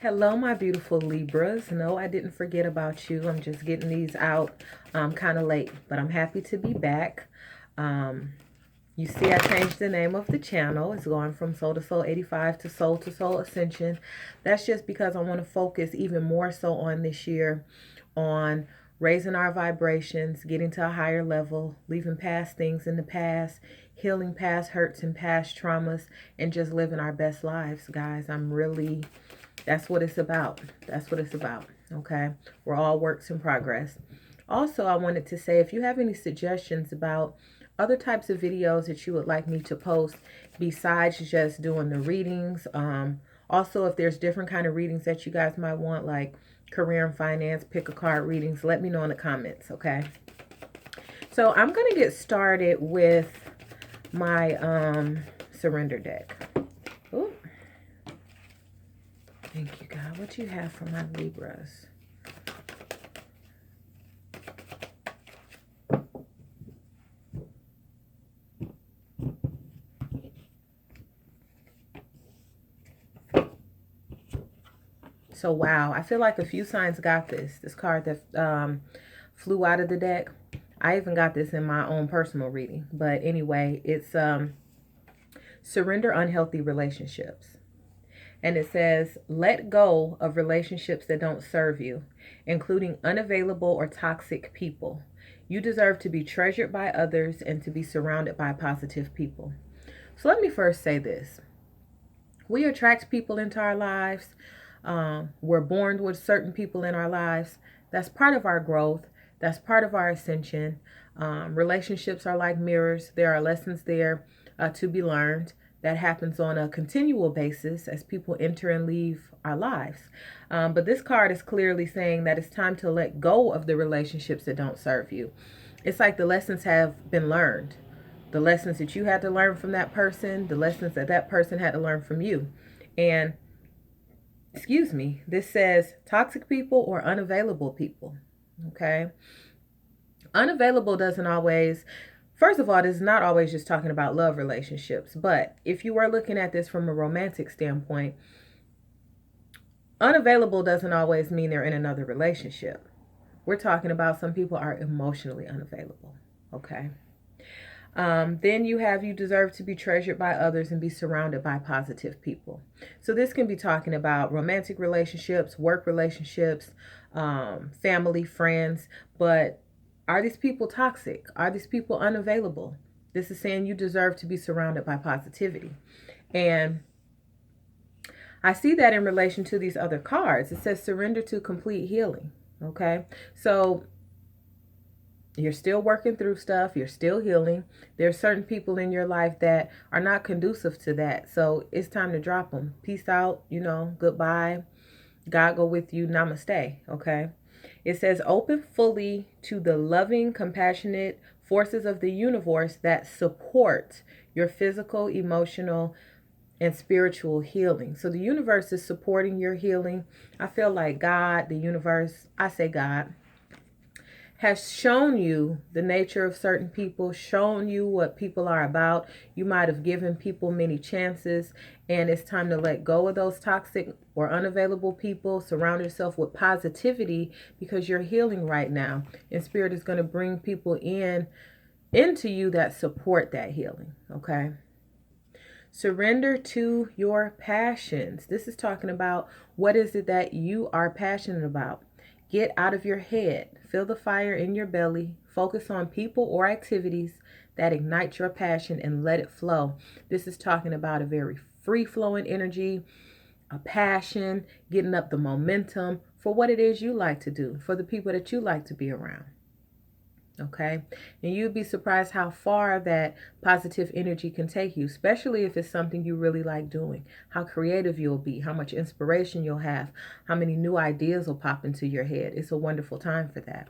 Hello, my beautiful Libras. No, I didn't forget about you. I'm just getting these out kind of late, but I'm happy to be back. Um, you see, I changed the name of the channel. It's going from Soul to Soul 85 to Soul Ascension. That's just because I want to focus even more so on this year on raising our vibrations, getting to a higher level, leaving past things in the past, healing past hurts and past traumas, and just living our best lives, guys. That's what it's about. That's what it's about. Okay. We're all works in progress. Also, I wanted to say if you have any suggestions about other types of videos that you would like me to post besides just doing the readings, also if there's different kind of readings that you guys might want, like career and finance, pick a card readings, let me know in the comments. Okay. So I'm going to get started with my surrender deck. Ooh. Thank you, God. What you have for my Libras? So, wow. I feel like a few signs got this. This card that flew out of the deck. I even got this in my own personal reading. But anyway, it's surrender unhealthy relationships. And it says, let go of relationships that don't serve you, including unavailable or toxic people. You deserve to be treasured by others and to be surrounded by positive people. So let me first say this. We attract people into our lives. We're born with certain people in our lives. That's part of our growth. That's part of our ascension. Relationships are like mirrors. There are lessons there to be learned. That happens on a continual basis as people enter and leave our lives. But this card is clearly saying that it's time to let go of the relationships that don't serve you. It's like the lessons have been learned. The lessons that you had to learn from that person, the lessons that that person had to learn from you. And, excuse me, this says toxic people or unavailable people. Okay. Unavailable doesn't always, first of all, this is not always just talking about love relationships. But if you were looking at this from a romantic standpoint, unavailable doesn't always mean they're in another relationship. We're talking about some people are emotionally unavailable. Okay. Then you deserve to be treasured by others and be surrounded by positive people. So this can be talking about romantic relationships, work relationships, family, friends. But are these people toxic? Are these people unavailable? This is saying you deserve to be surrounded by positivity. And I see that in relation to these other cards. It says surrender to complete healing. Okay. So you're still working through stuff. You're still healing. There are certain people in your life that are not conducive to that. So it's time to drop them. Peace out. Goodbye. God go with you. Namaste. Okay. It says open fully to the loving, compassionate forces of the universe that support your physical, emotional, and spiritual healing. So the universe is supporting your healing. I feel like God, the universe, I say God, has shown you the nature of certain people, shown you what people are about. You might have given people many chances, and it's time to let go of those toxic or unavailable people. Surround yourself with positivity because you're healing right now. And Spirit is going to bring people into you that support that healing. Okay. Surrender to your passions. This is talking about what is it that you are passionate about. Get out of your head. Feel the fire in your belly. Focus on people or activities that ignite your passion and let it flow. This is talking about a very free-flowing energy, a passion, getting up the momentum for what it is you like to do, for the people that you like to be around. Okay. And you'd be surprised how far that positive energy can take you, especially if it's something you really like doing, how creative you'll be, how much inspiration you'll have, how many new ideas will pop into your head. It's a wonderful time for that.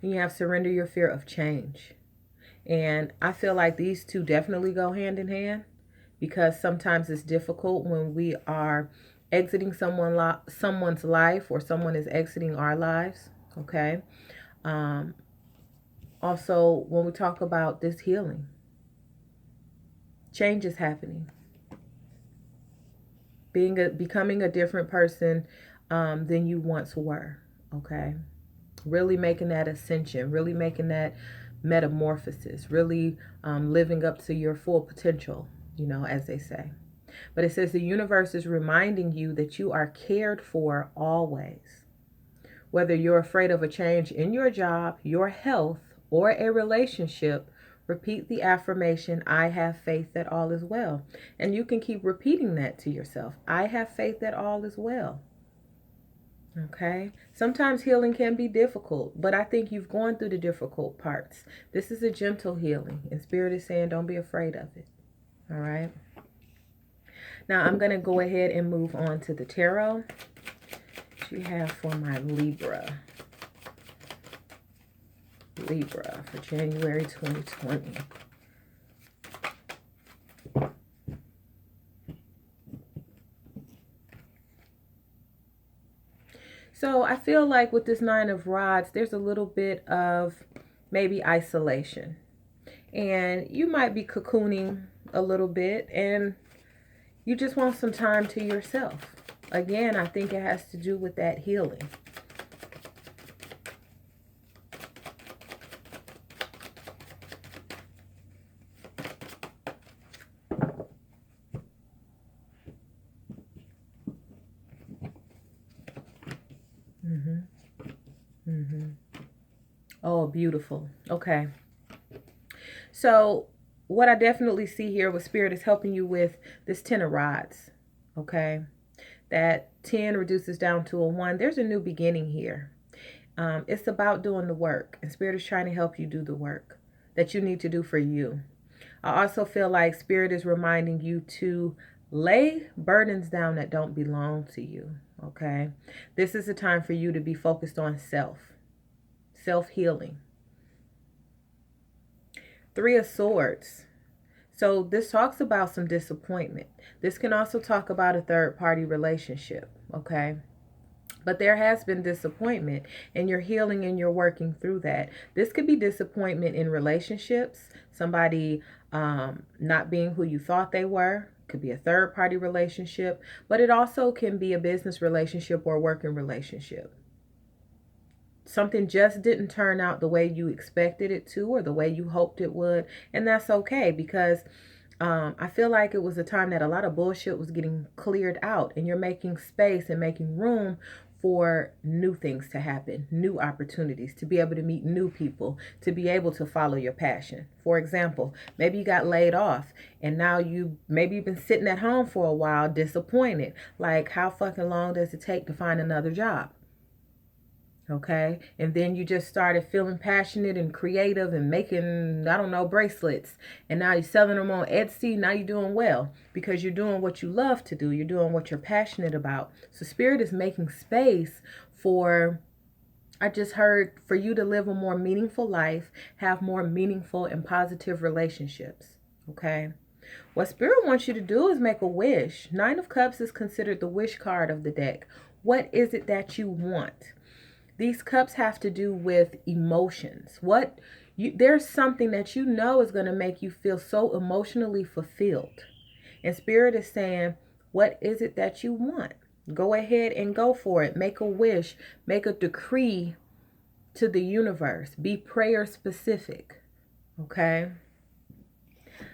And you have surrender your fear of change. And I feel like these two definitely go hand in hand because sometimes it's difficult when we are exiting someone's life or someone is exiting our lives. Okay. Also, when we talk about this healing, change is happening. becoming a different person than you once were. Okay. Really making that ascension, really making that metamorphosis, really living up to your full potential, as they say. But it says the universe is reminding you that you are cared for always. Whether you're afraid of a change in your job, your health, or a relationship, repeat the affirmation, I have faith that all is well. And you can keep repeating that to yourself. I have faith that all is well. Okay. Sometimes healing can be difficult, but I think you've gone through the difficult parts. This is a gentle healing, and Spirit is saying don't be afraid of it. All right. Now I'm going to go ahead and move on to the tarot. What you have for my Libra for January 2020. So I feel like with this Nine of Rods, there's a little bit of maybe isolation. And you might be cocooning a little bit and you just want some time to yourself. Again, I think it has to do with that healing. Oh, beautiful. Okay. So what I definitely see here with Spirit is helping you with this 10 of Rods. Okay. That 10 reduces down to a 1. There's a new beginning here. It's about doing the work. And Spirit is trying to help you do the work that you need to do for you. I also feel like Spirit is reminding you to lay burdens down that don't belong to you. Okay. This is a time for you to be focused on self-healing. 3 of Swords. So this talks about some disappointment. This can also talk about a third-party relationship, okay? But there has been disappointment, and you're healing and you're working through that. This could be disappointment in relationships, somebody not being who you thought they were. Could be a third-party relationship, but it also can be a business relationship or a working relationship. Something just didn't turn out the way you expected it to or the way you hoped it would. And that's okay, because I feel like it was a time that a lot of bullshit was getting cleared out, and you're making space and making room for new things to happen, new opportunities, to be able to meet new people, to be able to follow your passion. For example, maybe you got laid off and now maybe you've been sitting at home for a while, disappointed. Like, how fucking long does it take to find another job? Okay. And then you just started feeling passionate and creative and making, I don't know, bracelets. And now you're selling them on Etsy. Now you're doing well because you're doing what you love to do. You're doing what you're passionate about. So Spirit is making space for, I just heard, for you to live a more meaningful life, have more meaningful and positive relationships. Okay. What Spirit wants you to do is make a wish. 9 of Cups is considered the wish card of the deck. What is it that you want? These cups have to do with emotions. There's something that you know is going to make you feel so emotionally fulfilled. And Spirit is saying, what is it that you want? Go ahead and go for it. Make a wish. Make a decree to the universe. Be prayer specific. Okay?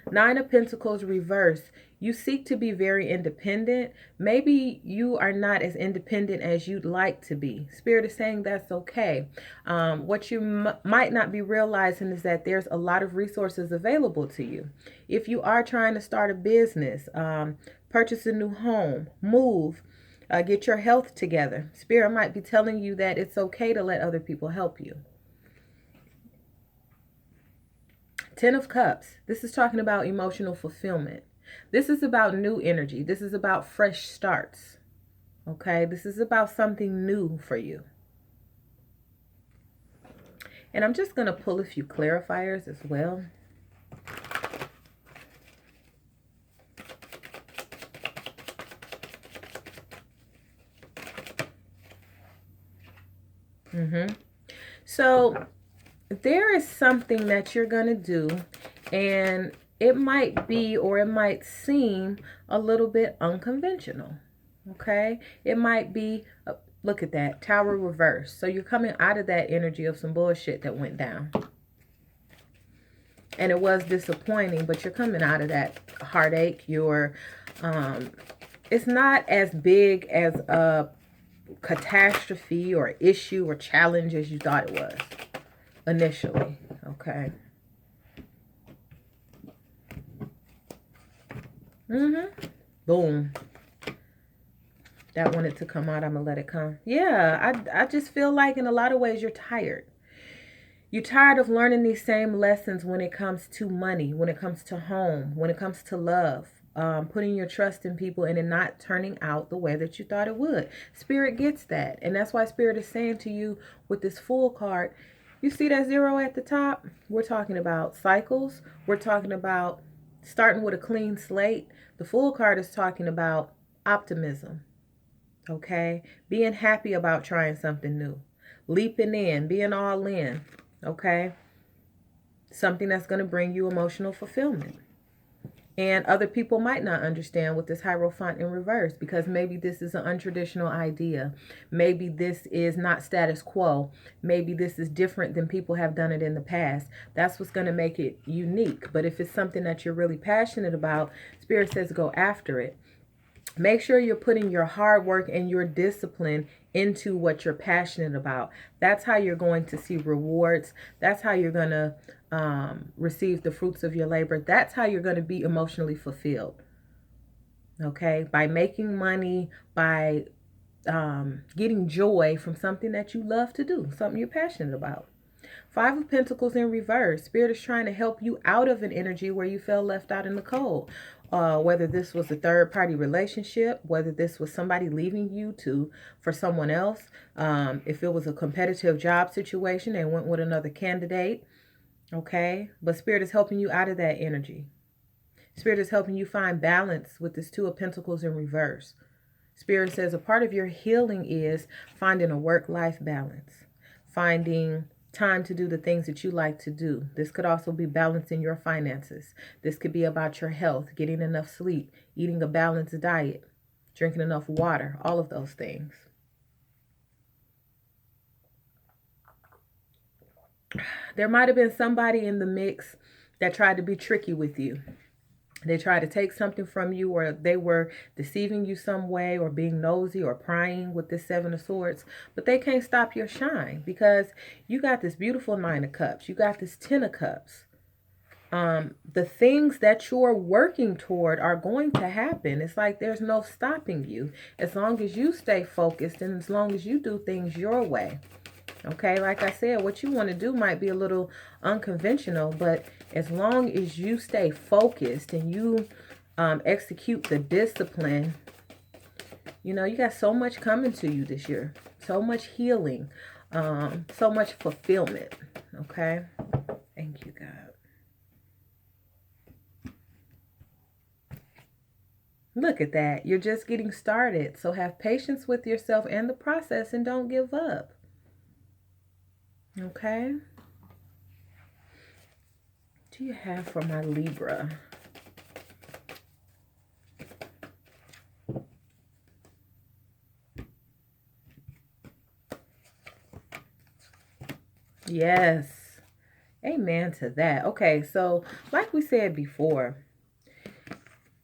9 of Pentacles reverse. You seek to be very independent. Maybe you are not as independent as you'd like to be. Spirit is saying that's okay. What you might not be realizing is that there's a lot of resources available to you. If you are trying to start a business, purchase a new home, move, get your health together, Spirit might be telling you that it's okay to let other people help you. 10 of Cups. This is talking about emotional fulfillment. This is about new energy. This is about fresh starts. Okay? This is about something new for you. And I'm just going to pull a few clarifiers as well. So there is something that you're going to do, and it might be, or it might seem a little bit unconventional. Okay. It might be, look at that, Tower reverse. So you're coming out of that energy of some bullshit that went down. And it was disappointing, but you're coming out of that heartache. It's not as big as a catastrophe or issue or challenge as you thought it was initially. Okay. Boom. That wanted to come out. I'm gonna let it come. Yeah, I just feel like in a lot of ways you're tired. You're tired of learning these same lessons when it comes to money, when it comes to home, when it comes to love, putting your trust in people and it not turning out the way that you thought it would. Spirit gets that. And that's why Spirit is saying to you with this Fool card, you see that 0 at the top? We're talking about cycles. We're talking about starting with a clean slate. The Fool card is talking about optimism. Okay? Being happy about trying something new. Leaping in, being all in. Okay? Something that's going to bring you emotional fulfillment. And other people might not understand with this Hierophant in reverse because maybe this is an untraditional idea. Maybe this is not status quo. Maybe this is different than people have done it in the past. That's what's going to make it unique. But if it's something that you're really passionate about, Spirit says go after it. Make sure you're putting your hard work and your discipline into what you're passionate about. That's how you're going to see rewards. That's how you're going to receive the fruits of your labor. That's how you're going to be emotionally fulfilled. Okay? By making money, by getting joy from something that you love to do, something you're passionate about. 5 of Pentacles in reverse. Spirit is trying to help you out of an energy where you felt left out in the cold. Whether this was a third-party relationship, whether this was somebody leaving you for someone else, if it was a competitive job situation and went with another candidate, okay? But Spirit is helping you out of that energy. Spirit is helping you find balance with this 2 of Pentacles in reverse. Spirit says a part of your healing is finding a work-life balance, finding time to do the things that you like to do. This could also be balancing your finances. This could be about your health, getting enough sleep, eating a balanced diet, drinking enough water, all of those things. There might have been somebody in the mix that tried to be tricky with you. They tried to take something from you, or they were deceiving you some way, or being nosy or prying with this 7 of Swords. But they can't stop your shine because you got this beautiful 9 of Cups. You got this 10 of Cups. The things that you're working toward are going to happen. It's like there's no stopping you as long as you stay focused and as long as you do things your way. Okay, like I said, what you want to do might be a little unconventional, but as long as you stay focused and you execute the discipline, you know, you got so much coming to you this year. So much healing, so much fulfillment. Okay, thank you, God. Look at that. You're just getting started. So have patience with yourself and the process and don't give up. Okay. What do you have for my Libra? Yes. Amen to that. Okay, so like we said before,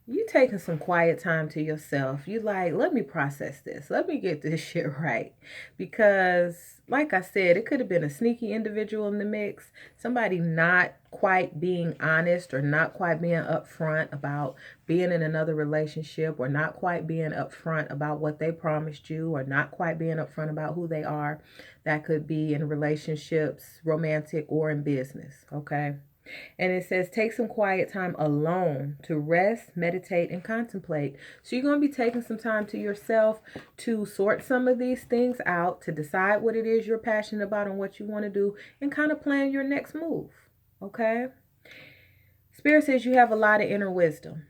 you taking some quiet time to yourself. You like, let me process this. Let me get this shit right. Because, like I said, it could have been a sneaky individual in the mix. Somebody not quite being honest or not quite being upfront about being in another relationship, or not quite being upfront about what they promised you, or not quite being upfront about who they are. That could be in relationships, romantic, or in business. Okay. And it says, take some quiet time alone to rest, meditate, and contemplate. So you're going to be taking some time to yourself to sort some of these things out, to decide what it is you're passionate about and what you want to do, and kind of plan your next move. Okay? Spirit says you have a lot of inner wisdom.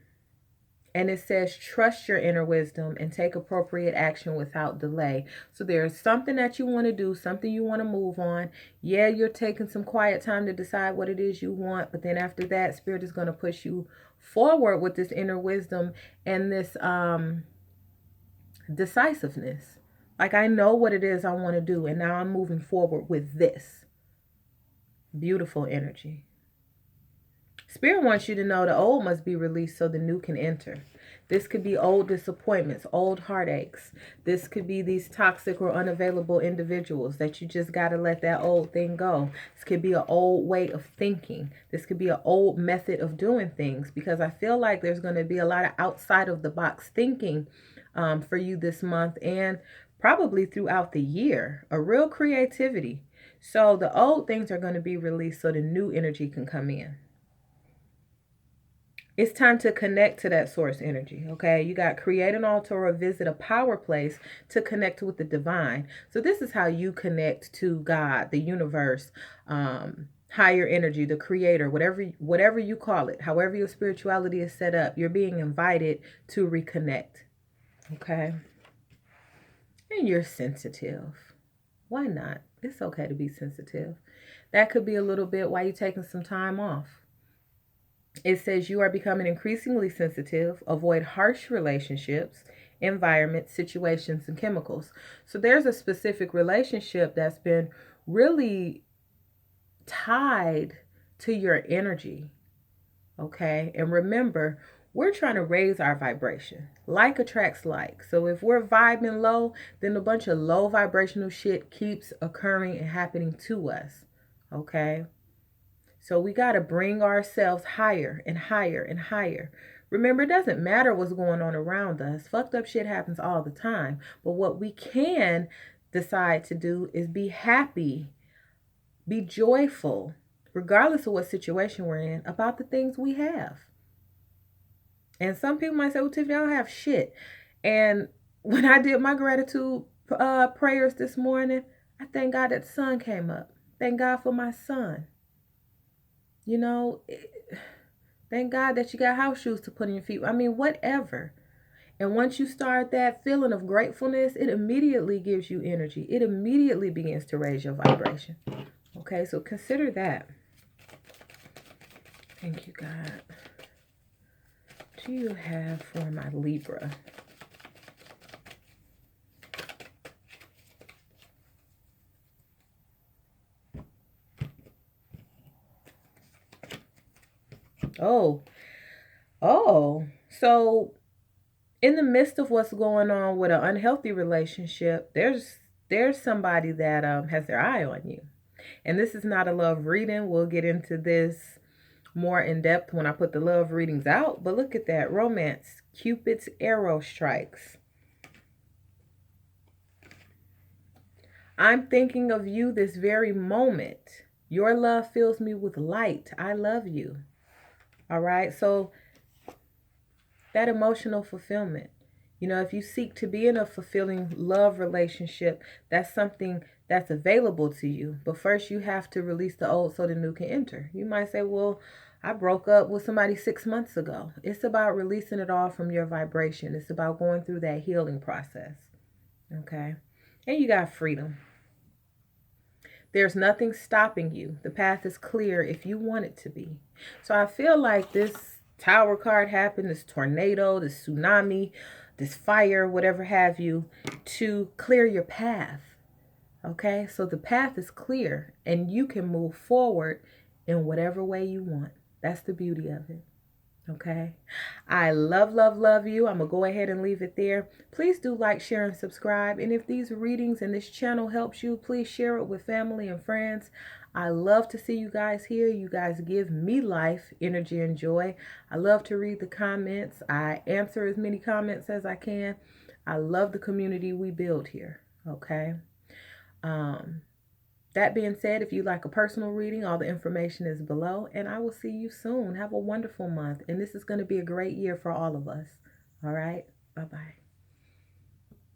And it says, trust your inner wisdom and take appropriate action without delay. So there's something that you want to do, something you want to move on. Yeah, you're taking some quiet time to decide what it is you want. But then after that, Spirit is going to push you forward with this inner wisdom and this Decisiveness. Like, I know what it is I want to do, and now I'm moving forward with this. Beautiful energy. Spirit wants you to know the old must be released so the new can enter. This could be old disappointments, old heartaches. This could be these toxic or unavailable individuals that you just got to let that old thing go. This could be an old way of thinking. This could be an old method of doing things, because I feel like there's going to be a lot of outside of the box thinking for you this month and probably throughout the year. A real creativity. So the old things are going to be released so the new energy can come in. It's time to connect to that source energy, okay? You got create an altar or visit a power place to connect with the divine. So this is how you connect to God, the universe, higher energy, the creator, whatever you call it, however your spirituality is set up, you're being invited to reconnect, okay? And you're sensitive. Why not? It's okay to be sensitive. That could be a little bit why you're taking some time off. It says you are becoming increasingly sensitive, avoid harsh relationships, environments, situations, and chemicals. So there's a specific relationship that's been really tied to your energy, okay? And remember, we're trying to raise our vibration. Like attracts like. So if we're vibing low, then a bunch of low vibrational shit keeps occurring and happening to us, okay? So we got to bring ourselves higher and higher and higher. Remember, it doesn't matter what's going on around us. Fucked up shit happens all the time. But what we can decide to do is be happy, be joyful, regardless of what situation we're in, about the things we have. And some people might say, well, Tiffany, I don't have shit. And when I did my gratitude prayers this morning, I thank God that the sun came up. Thank God for my son. You know, thank God that you got house shoes to put in your feet. I mean, whatever. And once you start that feeling of gratefulness, it immediately gives you energy. It immediately begins to raise your vibration. Okay, so consider that. Thank you, God. What do you have for my Libra? So in the midst of what's going on with an unhealthy relationship, there's somebody that has their eye on you. And this is not a love reading. We'll get into this more in depth when I put the love readings out. But look at that. Romance. Cupid's arrow strikes. I'm thinking of you this very moment. Your love fills me with light. I love you. All right. So that emotional fulfillment. You know, if you seek to be in a fulfilling love relationship, that's something that's available to you. But first you have to release the old so the new can enter. You might say, well, I broke up with somebody 6 months ago. It's about releasing it all from your vibration. It's about going through that healing process. Okay. And you got freedom. There's nothing stopping you. The path is clear if you want it to be. So I feel like this Tower card happened, this tornado, this tsunami, this fire, whatever have you, to clear your path. Okay, so the path is clear and you can move forward in whatever way you want. That's the beauty of it. Okay, I love you. I'm gonna go ahead and leave it there. Please do like, share, and subscribe. And if these readings and this channel helps you, please share it with family and friends. I love to see you guys here. You guys give me life, energy, and joy. I love to read the comments. I answer as many comments as I can. I love the community we build here. Okay. That being said, if you'd like a personal reading, all the information is below, and I will see you soon. Have a wonderful month, and this is going to be a great year for all of us. All right? Bye-bye.